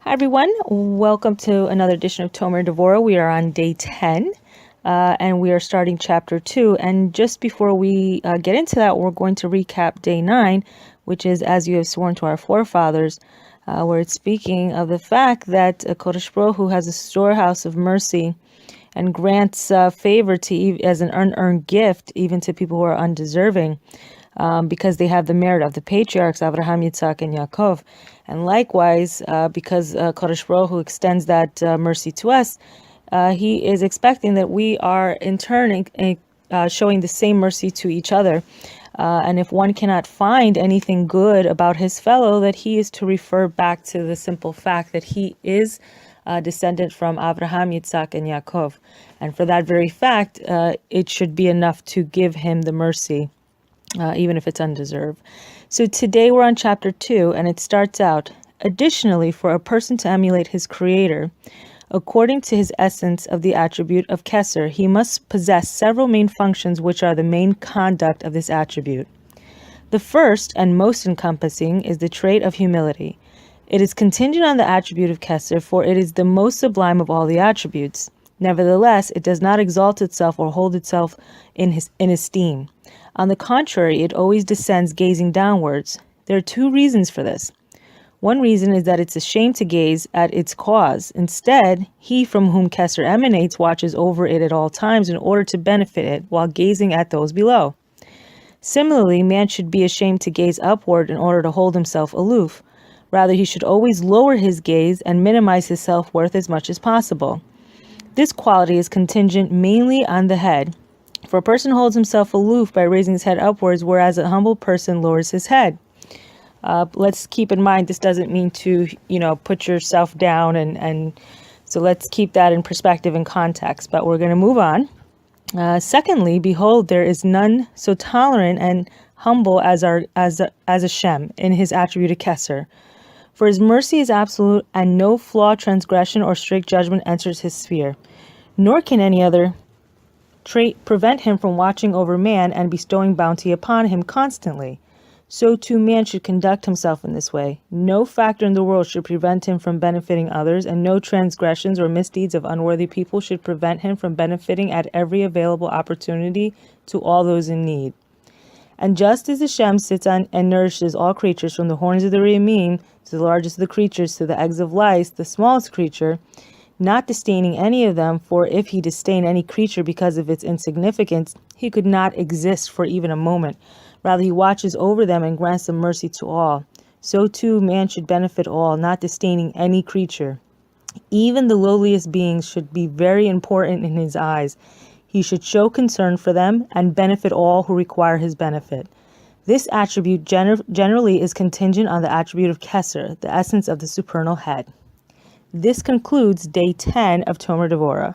Hi everyone, welcome to another edition of Tomer Devorah. We are on day 10 and we are starting chapter 2. And just before we get into that, we're going to recap day 9, which is as you have sworn to our forefathers, where it's speaking of the fact that Kodesh Baruch Hu has a storehouse of mercy and grants favor to as an unearned gift even to people who are undeserving. Because they have the merit of the patriarchs, Avraham, Yitzhak, and Yaakov. And likewise, because Kodesh Baruch Hu extends that mercy to us, he is expecting that we are in turn showing the same mercy to each other. And if one cannot find anything good about his fellow, that he is to refer back to the simple fact that he is descendant from Avraham, Yitzhak, and Yaakov. And for that very fact, it should be enough to give him the mercy. Even if it's undeserved. So today we're on chapter 2, and it starts out, additionally, for a person to emulate his creator, according to his essence of the attribute of Keser, he must possess several main functions which are the main conduct of this attribute. The first and most encompassing is the trait of humility. It is contingent on the attribute of Keser, for it is the most sublime of all the attributes. Nevertheless, it does not exalt itself or hold itself in esteem. On the contrary, it always descends gazing downwards. There are two reasons for this. One reason is that it's ashamed to gaze at its cause. Instead, he from whom Keser emanates watches over it at all times in order to benefit it while gazing at those below. Similarly, man should be ashamed to gaze upward in order to hold himself aloof. Rather, he should always lower his gaze and minimize his self-worth as much as possible. This quality is contingent mainly on the head. For a person holds himself aloof by raising his head upwards, whereas a humble person lowers his head. Let's keep in mind this doesn't mean to, put yourself down, and so let's keep that in perspective and context. But we're going to move on. Secondly, behold, there is none so tolerant and humble as Hashem in his attribute of Keser. For his mercy is absolute, and no flaw, transgression, or strict judgment enters his sphere. Nor can any other trait prevent him from watching over man and bestowing bounty upon him constantly. So too man should conduct himself in this way. No factor in the world should prevent him from benefiting others, and no transgressions or misdeeds of unworthy people should prevent him from benefiting at every available opportunity to all those in need. And just as Hashem sits on and nourishes all creatures, from the horns of the Re'amim to the largest of the creatures to the eggs of lice, the smallest creature, not disdaining any of them, for if he disdained any creature because of its insignificance, he could not exist for even a moment. Rather, he watches over them and grants them mercy to all. So too, man should benefit all, not disdaining any creature. Even the lowliest beings should be very important in his eyes. He should show concern for them and benefit all who require his benefit. This attribute generally is contingent on the attribute of Keser, the essence of the supernal head. This concludes day 10 of Tomer Devorah.